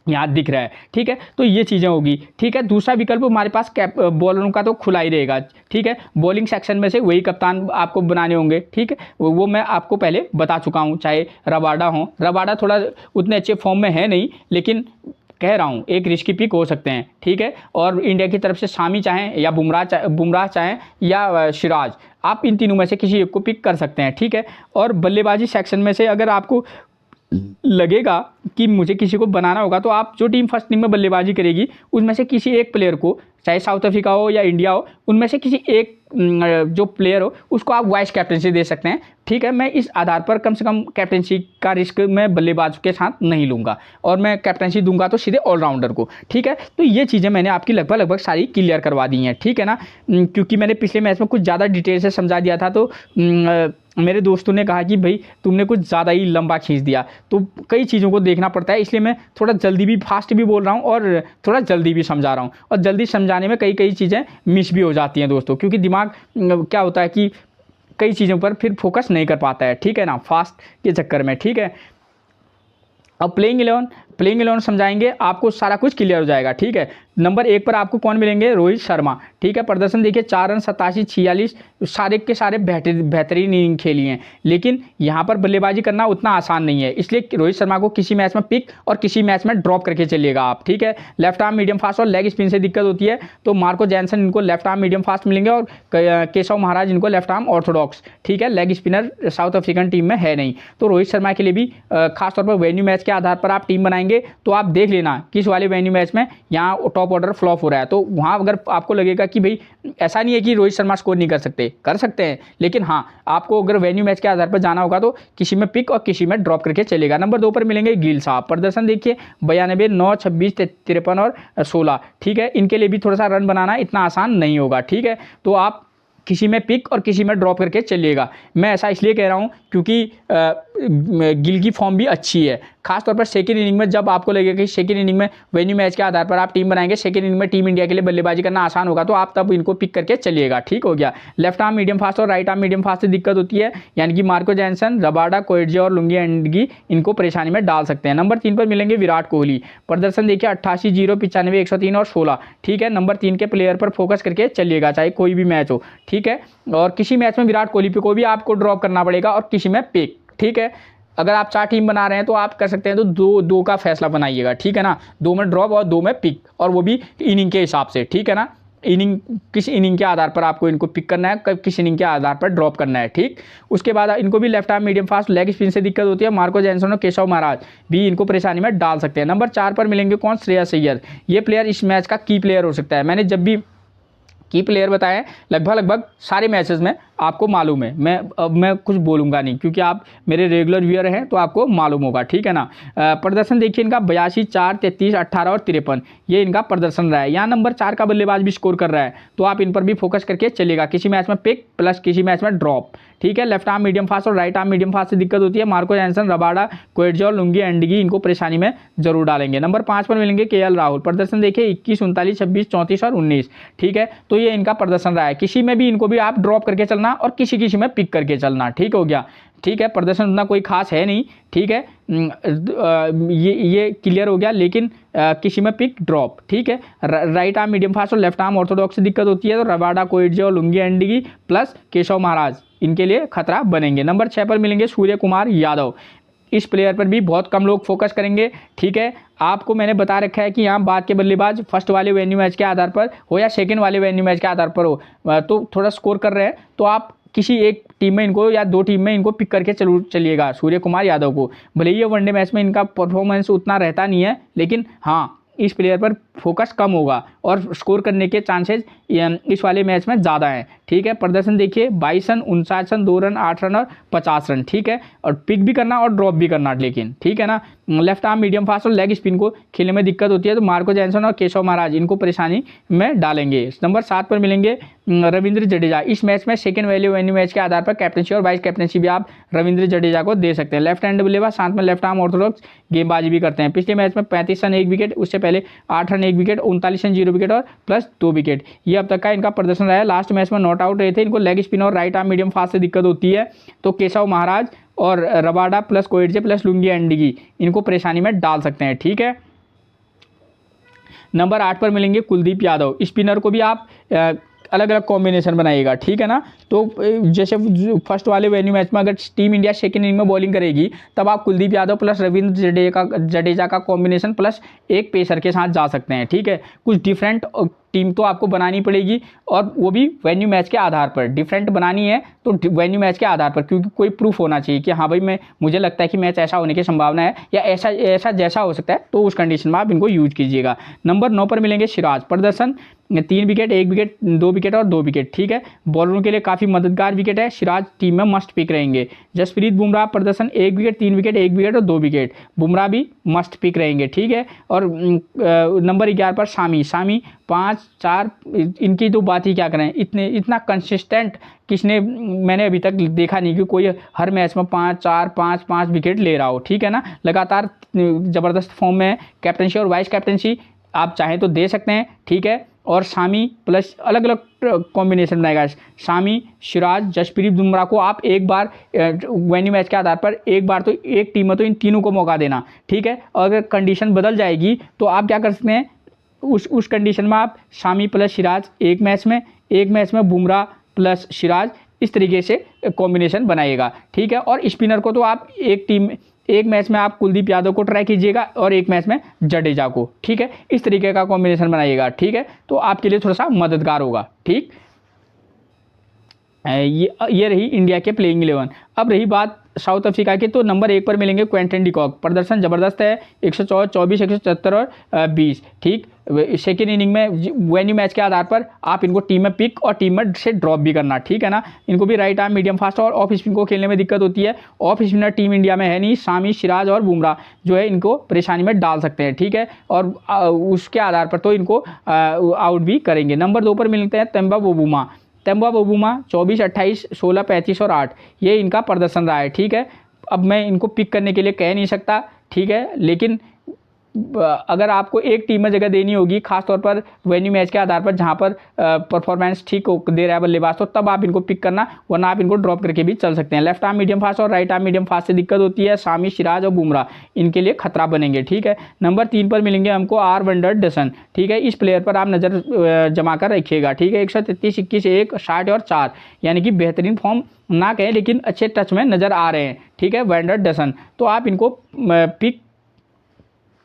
यहाँ दिख रहा है। ठीक है, तो ये चीज़ें होगी। ठीक है, दूसरा विकल्प हमारे पास बॉलरों का तो खुला ही रहेगा। ठीक है, बॉलिंग सेक्शन में से वही कप्तान आपको बनाने होंगे। ठीक है, वो मैं आपको पहले बता चुका हूँ, चाहे रबाडा हो, रबाडा थोड़ा उतने अच्छे फॉर्म में है नहीं, लेकिन कह रहा हूँ एक रिस्की पिक हो सकते हैं। ठीक है, और इंडिया की तरफ से शामी चाहें या बुमराह चाहें या सिराज, आप इन तीनों में से किसी एक को पिक कर सकते हैं। ठीक है, और बल्लेबाजी सेक्शन में से अगर आपको लगेगा कि मुझे किसी को बनाना होगा, तो आप जो टीम फर्स्ट इनिंग में बल्लेबाजी करेगी उसमें से किसी एक प्लेयर को, चाहे साउथ अफ्रीका हो या इंडिया हो, उनमें से किसी एक जो प्लेयर हो उसको आप वाइस कैप्टनसी दे सकते हैं। ठीक है, मैं इस आधार पर कम से कम कैप्टनसी का रिस्क मैं बल्लेबाज के साथ नहीं लूँगा, और मैं कैप्टनसी दूंगा तो सीधे ऑलराउंडर को। ठीक है, तो ये चीज़ें मैंने आपकी लगभग सारी क्लियर करवा दी हैं। ठीक है ना, क्योंकि मैंने पिछले मैच में कुछ ज़्यादा डिटेल से समझा दिया था, तो मेरे दोस्तों ने कहा कि भाई तुमने कुछ ज़्यादा ही लंबा खींच दिया, तो कई चीज़ों को देखना पड़ता है, इसलिए मैं थोड़ा जल्दी भी फास्ट भी बोल रहा हूँ और थोड़ा जल्दी भी समझा रहा हूँ, और जल्दी समझाने में कई चीज़ें मिस भी हो जाती हैं दोस्तों, क्योंकि दिमाग क्या होता है कि कई चीज़ों पर फिर फोकस नहीं कर पाता है। ठीक है ना, फास्ट के चक्कर में। ठीक है, अब प्लेइंग 11 समझाएंगे, आपको सारा कुछ क्लियर हो जाएगा। ठीक है, नंबर 1 पर आपको कौन मिलेंगे, रोहित शर्मा। ठीक है, प्रदर्शन देखिए 4 रन 87 46, सारे के सारे बेहतरीन इनिंग खेली हैं, लेकिन यहाँ पर बल्लेबाजी करना उतना आसान नहीं है, इसलिए रोहित शर्मा को किसी मैच में पिक और किसी मैच में ड्रॉप करके चलिएगा आप। ठीक है, लेफ्ट आर्म मीडियम फास्ट और लेग स्पिन से दिक्कत होती है, तो मार्को जैनसन इनको लेफ्ट आर्म मीडियम फास्ट मिलेंगे, और केशव महाराज इनको लेफ्ट आर्म ऑर्थोडॉक्स। ठीक है, leg spinner south African team में है नहीं, तो रोहित शर्मा के लिए भी खासतौर पर वेन्यू मैच के आधार पर आप टीम बनाएंगे बनाएंगे तो आप देख लेना किस वाले वेन्यू मैच में यहाँ टॉप ऑर्डर फ्लॉप हो रहा है। तो वहाँ अगर आपको लगेगा कि भाई ऐसा नहीं है कि रोहित शर्मा स्कोर नहीं कर सकते हैं, लेकिन हाँ आपको अगर वेन्यू मैच के आधार पर जाना होगा तो किसी में पिक और किसी में ड्रॉप करके चलेगा। नंबर 2 पर मिलेंगे गिल साहब, प्रदर्शन देखिए 92, 9, 26, 53 और 16। ठीक है, इनके लिए भी थोड़ा सा रन बनाना इतना आसान नहीं होगा। ठीक है, तो आप किसी में पिक और किसी में ड्रॉप करके चलिएगा। मैं ऐसा इसलिए कह रहा हूँ क्योंकि गिल की फॉर्म भी अच्छी है, खासतौर पर सेकेंड इनिंग में जब आपको लगेगा कि सेकेंड इनिंग में वेन्यू मैच के आधार पर आप टीम बनाएंगे, सेकेंड इनिंग में टीम इंडिया के लिए बल्लेबाजी करना आसान होगा, तो आप तब इनको पिक करके चलिएगा। ठीक हो गया। लेफ्ट आर्म मीडियम फास्ट और राइट आर्म मीडियम फास्ट से दिक्कत होती है, यानी कि मार्को जैनसन, रबाडा, कोएट्जे और लुंगी एंडगी इनको परेशानी में डाल सकते हैं। नंबर 3 पर मिलेंगे विराट कोहली, प्रदर्शन देखिए 88, 0, 95, 103 और 16। ठीक है, नंबर 3 के प्लेयर पर फोकस करके चलिएगा, चाहे कोई भी मैच हो। ठीक है, और किसी मैच में विराट कोहली को भी आपको ड्रॉप करना पड़ेगा और किसी में पिक। ठीक है, अगर आप 4 टीम बना रहे हैं तो आप कर सकते हैं तो दो का फैसला बनाइएगा। ठीक है ना, 2 में ड्रॉप और 2 में पिक, और वो भी इनिंग के हिसाब से। ठीक है ना, किस इनिंग के आधार पर आपको इनको पिक करना है, किस इनिंग के आधार पर ड्रॉप करना है। ठीक, उसके बाद इनको भी left arm medium fast leg spin से दिक्कत होती है, मार्को जैनसन और केशव महाराज भी इनको परेशानी में डाल सकते हैं। नंबर 4 पर मिलेंगे कौन, श्रेयस अय्यर। ये प्लेयर इस मैच का की प्लेयर हो सकता है। मैंने जब भी की प्लेयर बताएं लगभग सारे मैचेस में आपको मालूम है, मैं कुछ बोलूँगा नहीं क्योंकि आप मेरे रेगुलर व्यूअर हैं तो आपको मालूम होगा। ठीक है ना, प्रदर्शन देखिए इनका 82, 4, 33, 18 और 53 ये इनका प्रदर्शन रहा है। यहाँ नंबर 4 का बल्लेबाज भी स्कोर कर रहा है, तो आप इन पर भी फोकस करके चलेगा, किसी मैच में पिक प्लस किसी मैच में ड्रॉप। ठीक है, लेफ्ट आर्म मीडियम फास्ट और राइट आर्म मीडियम फास्ट से दिक्कत होती है, मार्को जैनसन, रबाडा, कोएट्जे और लुंगी एंडगी इनको परेशानी में जरूर डालेंगे। नंबर 5 पर मिलेंगे केएल राहुल, प्रदर्शन देखिए 21, 39, 26, 34 और 19। ठीक है, तो ये इनका प्रदर्शन रहा है, किसी में भी इनको भी आप ड्रॉप करके चलना और किसी में पिक करके चलना। ठीक हो गया। ठीक है, प्रदर्शन उतना कोई खास है नहीं। ठीक है, ये क्लियर हो गया, लेकिन किसी में पिक ड्रॉप। ठीक है, राइट आर्म मीडियम फास्ट और लेफ्ट आर्म ऑर्थोडॉक्स से दिक्कत होती है, तो रबाडा, कोएट्जे और लुंगी एंडगी प्लस केशव महाराज इनके लिए खतरा बनेंगे। नंबर 6 पर मिलेंगे सूर्य कुमार यादव, इस प्लेयर पर भी बहुत कम लोग फोकस करेंगे। ठीक है, आपको मैंने बता रखा है कि यहाँ बाद के बल्लेबाज फर्स्ट वाले वेन्यू मैच के आधार पर हो या सेकंड वाले वेन्यू मैच के आधार पर हो, तो थोड़ा स्कोर कर रहे हैं, तो आप किसी एक टीम में इनको या 2 टीम में इनको पिक करके चलिएगा सूर्य कुमार यादव को। भले ही ये वनडे मैच में इनका परफॉर्मेंस उतना रहता नहीं है, लेकिन हाँ इस प्लेयर पर फोकस कम होगा और स्कोर करने के चांसेस इस वाले मैच में ज़्यादा हैं। ठीक है, प्रदर्शन देखिए 22 रन, 59 रन, 2 रन, 8 रन और 50 रन। ठीक है, और पिक भी करना और ड्रॉप भी करना, लेकिन ठीक है ना। लेफ्ट आर्म मीडियम फास्ट और लेग स्पिन को खेलने में दिक्कत होती है, तो मार्को जैनसन और केशव महाराज इनको परेशानी में डालेंगे। नंबर 7 पर मिलेंगे रविंद्र जडेजा, इस मैच में सेकंड वेन्यू मैच के आधार पर कैप्टनसी और वाइस कैप्टनसी भी आप रविंद्र जडेजा को दे सकते हैं। लेफ्ट हैंड बल्लेबाज, साथ में लेफ्ट आर्म ऑर्थोडॉक्स गेंदबाजी भी करते हैं। पिछले मैच में 35 रन 1 विकेट, उससे पहले 8 रन 1 विकेट, 39 रन 0 विकेट और प्लस 2 विकेट, ये अब तक का इनका प्रदर्शन रहा है। लास्ट मैच में नॉट आउट रहे थे। इनको लेग स्पिन और राइट आर्म मीडियम फास्ट से दिक्कत होती है, तो केशव महाराज और Rabada plus Coetzee plus Lungi एंडगी इनको परेशानी में डाल सकते हैं। ठीक है, नंबर 8 पर मिलेंगे कुलदीप यादव, स्पिनर को भी आप अलग अलग कॉम्बिनेशन बनाइएगा। ठीक है ना, तो जैसे फर्स्ट वाले वेन्यू मैच में अगर टीम इंडिया सेकेंड इनिंग में बॉलिंग करेगी, तब आप कुलदीप यादव प्लस रविंद्र जडेजा का कॉम्बिनेशन प्लस एक पेसर के साथ जा सकते हैं। ठीक है, कुछ डिफरेंट टीम तो आपको बनानी पड़ेगी, और वो भी वेन्यू मैच के आधार पर डिफरेंट बनानी है, तो वेन्यू मैच के आधार पर, क्योंकि कोई प्रूफ होना चाहिए कि हाँ भाई मुझे लगता है कि मैच ऐसा होने की संभावना है या ऐसा जैसा हो सकता है, तो उस कंडीशन में आप इनको यूज कीजिएगा। नंबर 9 पर मिलेंगे सिराज, प्रदर्शन 3 विकेट, 1 विकेट, 2 विकेट और 2 विकेट। ठीक है, बॉलरों के लिए काफ़ी मददगार विकेट है, सिराज टीम में मस्ट पिक रहेंगे। जसप्रीत बुमराह, प्रदर्शन 1 विकेट, 3 विकेट, 1 विकेट और 2 विकेट, बुमराह भी मस्ट पिक रहेंगे। ठीक है, और नंबर 11 पर शामी 5, 4, इनकी तो बात ही क्या करें, इतना कंसिस्टेंट किसने मैंने अभी तक देखा नहीं कि कोई हर मैच में 5, 4, 5 विकेट ले रहा हो। ठीक है ना, लगातार ज़बरदस्त फॉर्म में कैप्टनसी और वाइस कैप्टनसी आप चाहें तो दे सकते हैं। ठीक है, और शामी प्लस अलग अलग कॉम्बिनेशन बनाएगा, शामी, सिराज, जसप्रीत बुमराह को आप एक बार वेन्यू मैच के आधार पर एक बार तो एक टीम में तो इन तीनों को मौका देना। ठीक है, और अगर कंडीशन बदल जाएगी तो आप क्या कर सकते हैं, उस कंडीशन में आप शामी प्लस सिराज एक मैच में बुमराह प्लस सिराज, इस तरीके से कॉम्बिनेशन बनाइएगा। ठीक है, और स्पिनर को तो आप एक मैच में आप कुलदीप यादव को ट्राई कीजिएगा और एक मैच में जडेजा को। ठीक है, इस तरीके का कॉम्बिनेशन बनाइएगा। ठीक है, तो आपके लिए थोड़ा सा मददगार होगा। ठीक, ये रही इंडिया के प्लेइंग 11। अब रही बात साउथ अफ्रीका के, तो नंबर 1 पर मिलेंगे क्वेंटन डिकॉक, प्रदर्शन ज़बरदस्त है, 124, 174 और 20। ठीक, सेकेंड इनिंग में वेन्यू मैच के आधार पर आप इनको टीम में पिक और टीम में से ड्रॉप भी करना, ठीक है ना। इनको भी राइट आर्म मीडियम फास्ट और ऑफ स्पिन को खेलने में दिक्कत होती है। ऑफ स्पिनर टीम इंडिया में है नहीं, शामी, सिराज और बुमराह जो है इनको परेशानी में डाल सकते हैं, ठीक है, और उसके आधार पर तो इनको आउट भी करेंगे। नंबर 2 पर मिलते हैं तेम्बा बबूमा। तेम्बा बबूमा 24, 28, 16, 35 और 8, ये इनका प्रदर्शन रहा है, ठीक है। अब मैं इनको पिक करने के लिए कह नहीं सकता, ठीक है, लेकिन अगर आपको एक टीम में जगह देनी होगी, खासतौर पर वेन्यू मैच के आधार पर जहां पर परफॉर्मेंस ठीक दे रहा है बल्लेबाज, तो तब आप इनको पिक करना, वरना आप इनको ड्रॉप करके भी चल सकते हैं। लेफ्ट आर्म मीडियम फास्ट और राइट आर्म मीडियम फास्ट से दिक्कत होती है, शामी, सिराज और बुमराह इनके लिए खतरा बनेंगे, ठीक है। नंबर 3 पर मिलेंगे हमको आर वंडरडसन, ठीक है, इस प्लेयर पर आप नज़र जमा कर रखिएगा, ठीक है। 133, 21, 1, 60 और 4, यानी कि बेहतरीन फॉर्म ना कहें लेकिन अच्छे टच में नज़र आ रहे हैं, ठीक है, वंडरडसन। तो आप इनको पिक,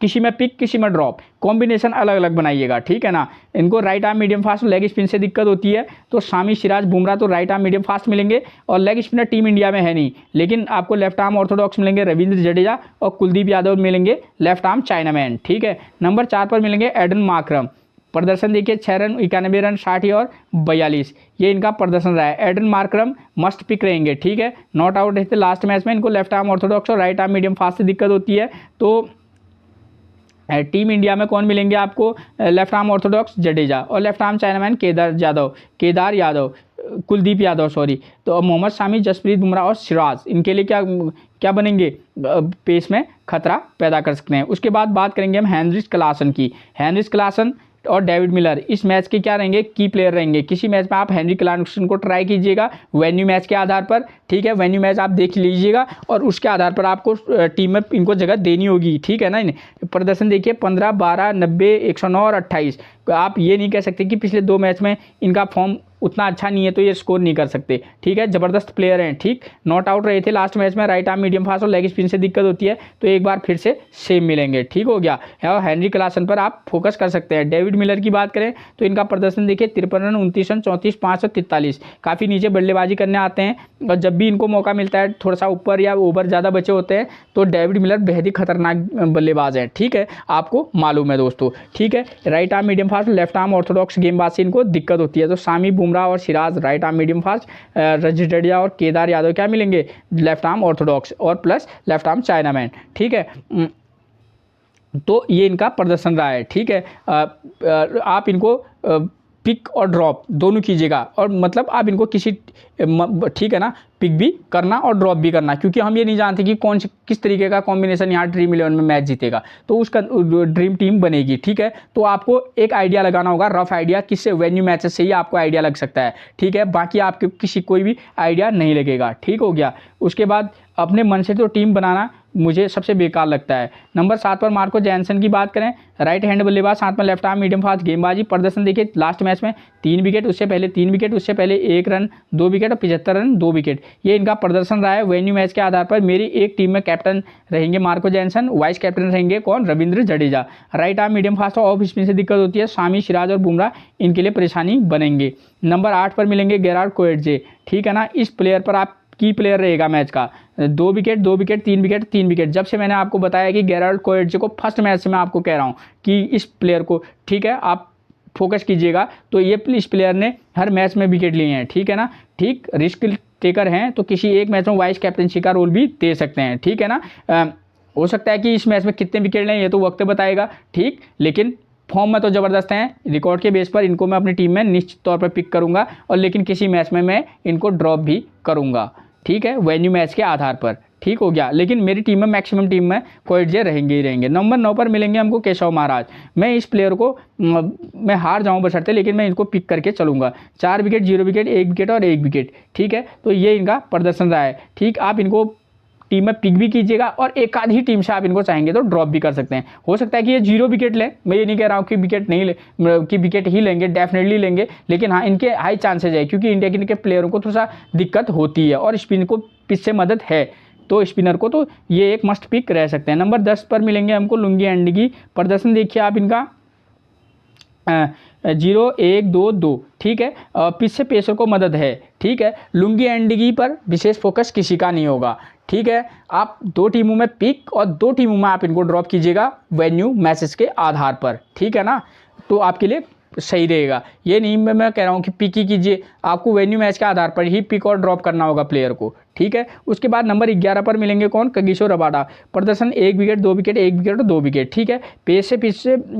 किसी में पिक किसी में ड्रॉप, कॉम्बिनेशन अलग अलग बनाइएगा, ठीक है ना। इनको right arm medium fast leg spin से दिक्कत होती है, तो शामी, सिराज, बुमराह तो राइट आर्म मीडियम फास्ट मिलेंगे, और लेग स्पिनर टीम इंडिया में है नहीं, लेकिन आपको लेफ्ट आर्म ऑर्थोडॉक्स मिलेंगे रविंद्र जडेजा और कुलदीप यादव मिलेंगे लेफ्ट आर्म चाइनामैन, ठीक है। नंबर 4 पर मिलेंगे एडन मार्करम, प्रदर्शन देखिए 6 रन, 91 रन, 60 और 42, ये इनका प्रदर्शन रहा है। एडन मार्करम मस्ट पिक रहेंगे, ठीक है, नॉट आउट रहते लास्ट मैच में। इनको लेफ्ट आर्म ऑर्थोडॉक्स और राइट आर्म मीडियम फास्ट से दिक्कत होती है, तो टीम इंडिया में कौन मिलेंगे आपको, लेफ्ट आर्म ऑर्थोडॉक्स जडेजा और left arm chinaman Kedar Yadav, Kuldeep Yadav sorry. तो मोहम्मद शामी, जसप्रीत बुमराह और सिराज इनके लिए क्या क्या बनेंगे, पेस में खतरा पैदा कर सकते हैं। उसके बाद बात करेंगे हम हेनरिच क्लासन की। हेनरिच क्लासन और डेविड मिलर इस मैच के क्या रहेंगे, की प्लेयर रहेंगे। किसी मैच में आप हेनरी क्लासन को ट्राई कीजिएगा वेन्यू मैच के आधार पर, ठीक है, वेन्यू मैच आप देख लीजिएगा और उसके आधार पर आपको टीम में इनको जगह देनी होगी, ठीक है ना। प्रदर्शन देखिए 15, 12, 90, 109 और 28। आप ये नहीं कह सकते कि पिछले 2 मैच में इनका फॉर्म उतना अच्छा नहीं है तो ये स्कोर नहीं कर सकते, ठीक है, ज़बरदस्त प्लेयर हैं, ठीक। नॉट आउट रहे थे लास्ट मैच में, राइट आर्म मीडियम फास्ट और लेग स्पिन से दिक्कत होती है, तो एक बार फिर से सेम मिलेंगे, ठीक हो गया। और हेनरी क्लासन पर आप फोकस कर सकते हैं। डेविड मिलर की बात करें तो इनका प्रदर्शन देखिए 53 रन, 29 रन, 34, 5 और 43, काफ़ी नीचे बल्लेबाजी करने आते हैं, और जब भी इनको मौका मिलता है थोड़ा सा ऊपर या ओवर ज़्यादा बचे होते हैं, तो डेविड मिलर बेहद ही खतरनाक बल्लेबाज है, ठीक है, आपको मालूम है दोस्तों, ठीक है। Right arm medium fast, left arm Orthodox गेंदबाज से इनको दिक्कत होती है, तो शामी, बुमराह और Siraj right arm medium fast, Rajat Jadeja और केदार यादव क्या मिलेंगे, लेफ्ट आर्म ऑर्थोडॉक्स और प्लस लेफ्ट आर्म चाइनामैन, ठीक है। तो ये इनका प्रदर्शन रहा है, ठीक है। आप इनको पिक और ड्रॉप दोनों कीजिएगा, और मतलब आप इनको किसी, ठीक है ना, पिक भी करना और ड्रॉप भी करना, क्योंकि हम ये नहीं जानते कि कौन से किस तरीके का कॉम्बिनेशन यहाँ ड्रीम 11 में मैच जीतेगा, तो उसका ड्रीम टीम बनेगी, ठीक है। तो आपको एक आइडिया लगाना होगा, रफ आइडिया, किससे वेन्यू मैचेस से ही आपको आइडिया लग सकता है, ठीक है, बाकी आपके किसी कोई भी आइडिया नहीं लगेगा, ठीक हो गया। उसके बाद अपने मन से तो टीम बनाना मुझे सबसे बेकार लगता है। नंबर 7 पर मार्को जैनसन की बात करें, राइट हैंड बल्लेबाज, साथ में लेफ्ट आर्म मीडियम फास्ट गेंदबाजी। प्रदर्शन देखिए लास्ट मैच में 3 विकेट, उससे पहले 3 विकेट, उससे पहले 1 रन 2 विकेट और 75 रन 2 विकेट, ये इनका प्रदर्शन रहा है। वेन्यू मैच के आधार पर मेरी एक टीम में कैप्टन रहेंगे मार्को जैनसन, वाइस कैप्टन रहेंगे कौन, Ravindra Jadeja. Right arm medium fast और ऑफ स्पिन से दिक्कत होती है, शामी, सिराज और बुमराह इनके लिए परेशानी बनेंगे। नंबर 8 पर मिलेंगे गेरार्ड कोएट्जे, ठीक है ना, इस प्लेयर पर आप की प्लेयर रहेगा मैच का, 2 विकेट 2 विकेट 3 विकेट 3 विकेट। जब से मैंने आपको बताया कि गेराल्ड कोएट्जे को फर्स्ट मैच से मैं आपको कह रहा हूँ कि इस प्लेयर को, ठीक है, आप फोकस कीजिएगा, तो ये इस प्लेयर ने हर मैच में विकेट लिए हैं, ठीक है ना, ठीक, रिस्क टेकर हैं, तो किसी एक मैच में वाइस कैप्टनसी का रोल भी दे सकते हैं, ठीक है ना। हो सकता है कि इस मैच में कितने विकेट लें ये तो वक्त बताएगा, ठीक, लेकिन फॉर्म में तो ज़बरदस्त हैं। रिकॉर्ड के बेस पर इनको मैं अपनी टीम में निश्चित तौर पर पिक करूंगा, और लेकिन किसी मैच में मैं इनको ड्रॉप भी करूंगा, ठीक है, वेन्यू मैच के आधार पर, ठीक हो गया। लेकिन मेरी टीम में मैक्सिमम टीम में कोएट्जे रहेंगे ही रहेंगे। नंबर 9 पर मिलेंगे हमको केशव महाराज। मैं इस प्लेयर को मैं हार जाऊं बशर्ते, लेकिन मैं इनको पिक करके चलूंगा। 4 विकेट 0 विकेट 1 विकेट और 1 विकेट, ठीक है, तो ये इनका प्रदर्शन रहा है, ठीक। आप इनको टीम में पिक भी कीजिएगा, और एक आध ही टीम से आप इनको चाहेंगे तो ड्रॉप भी कर सकते हैं। हो सकता है कि ये 0 विकेट लें, मैं ये नहीं कह रहा हूँ कि विकेट नहीं ले, कि विकेट ही लेंगे, डेफिनेटली लेंगे, लेकिन हाँ इनके हाई चांसेज है, क्योंकि इंडिया के प्लेयरों को थोड़ा सा दिक्कत होती है और स्पिन को पिच से मदद है, तो स्पिनर को तो ये एक मस्ट पिक रह सकते हैं। नंबर 10 पर मिलेंगे हमको लुंगी एंडी की। प्रदर्शन देखिए आप इनका 0-1-2-2, ठीक है। पिच से पेसर को मदद है, ठीक है। लुंगी एंडगी पर विशेष फोकस किसी का नहीं होगा, ठीक है। आप 2 टीमों में पिक और 2 टीमों में आप इनको ड्रॉप कीजिएगा वेन्यू मैचेस के आधार पर, ठीक है ना, तो आपके लिए सही रहेगा। ये नहीं मैं कह रहा हूँ कि पिक ही कीजिए, आपको वेन्यू मैच के आधार पर ही पिक और ड्रॉप करना होगा प्लेयर को, ठीक है। उसके बाद नंबर 11 पर मिलेंगे कौन, कगिसो रबाडा। प्रदर्शन 1 विकेट 2 विकेट 1 विकेट और 2 विकेट, ठीक है।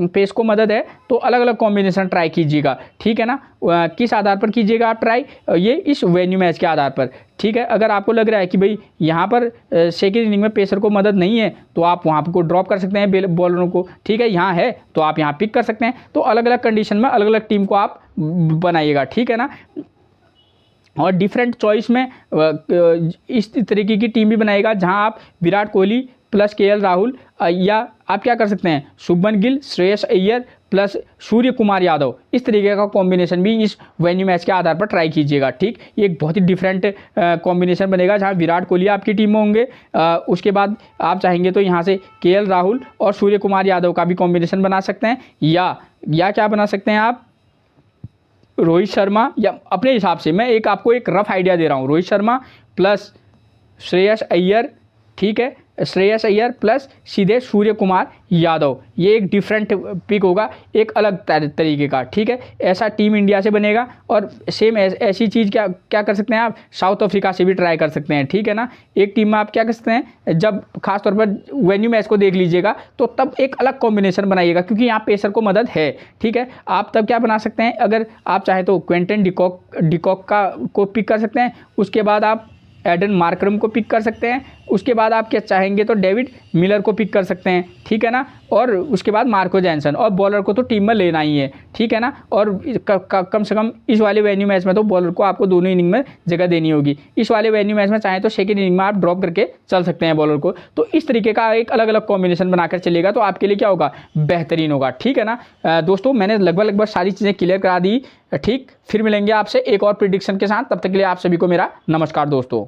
पेस को मदद है तो अलग अलग कॉम्बिनेशन ट्राई कीजिएगा, ठीक है ना। किस आधार पर कीजिएगा आप ट्राई, ये इस वेन्यू मैच के आधार पर, ठीक है। अगर आपको लग रहा है कि भाई यहाँ पर सेकेंड इनिंग में पेसर को मदद नहीं है तो आप वहाँ को ड्रॉप कर सकते हैं बॉलरों को, ठीक है। यहाँ है तो आप यहाँ पिक कर सकते हैं। तो अलग अलग कंडीशन में अलग अलग टीम को आप बनाइएगा, ठीक है ना। और डिफरेंट चॉइस में इस तरीके की टीम भी बनाएगा जहां आप विराट कोहली प्लस केएल राहुल, या आप क्या कर सकते हैं शुभमन गिल, श्रेयस अय्यर प्लस सूर्य कुमार यादव, इस तरीके का कॉम्बिनेशन भी इस वेन्यू मैच के आधार पर ट्राई कीजिएगा, ठीक। ये एक बहुत ही डिफरेंट कॉम्बिनेशन बनेगा जहां विराट कोहली आपकी टीम में होंगे। उसके बाद आप चाहेंगे तो यहां से केएल राहुल और सूर्य कुमार यादव का भी कॉम्बिनेशन बना सकते हैं, या क्या बना सकते हैं आप रोहित शर्मा, या अपने हिसाब से मैं आपको एक रफ आइडिया दे रहा हूँ, रोहित शर्मा प्लस श्रेयस अय्यर, ठीक है, श्रेयस अय्यर प्लस सीधे सूर्य कुमार यादव, ये एक डिफरेंट पिक होगा, एक अलग तरीके का, ठीक है। ऐसा टीम इंडिया से बनेगा। और सेम ऐसी चीज़ क्या कर सकते हैं आप साउथ अफ्रीका से भी ट्राई कर सकते हैं, ठीक है ना। एक टीम में आप क्या कर सकते हैं, जब खासतौर पर वेन्यू मैच को देख लीजिएगा तो तब एक अलग कॉम्बिनेशन बनाइएगा क्योंकि यहाँ पेसर को मदद है, ठीक है। आप तब क्या बना सकते हैं, अगर आप चाहें तो क्विंटन डिकॉक को पिक कर सकते हैं। उसके बाद आप एडन मार्करम को पिक कर सकते हैं। उसके बाद आप क्या चाहेंगे तो डेविड मिलर को पिक कर सकते हैं, ठीक है ना। और उसके बाद मार्को जैनसन, और बॉलर को तो टीम में लेना ही है, ठीक है ना। और कम से कम इस वाले वेन्यू मैच में तो बॉलर को आपको दोनों इनिंग में जगह देनी होगी। इस वाले वेन्यू मैच में चाहें तो सेकेंड इनिंग में आप ड्रॉप करके चल सकते हैं बॉलर को। तो इस तरीके का एक अलग अलग कॉम्बिनेशन बनाकर चलेगा तो आपके लिए क्या होगा, बेहतरीन होगा, ठीक है ना। दोस्तों मैंने लगभग सारी चीज़ें क्लियर करा दी, ठीक। फिर मिलेंगे आपसे एक और प्रिडिक्शन के साथ, तब तक के लिए आप सभी को मेरा नमस्कार दोस्तों।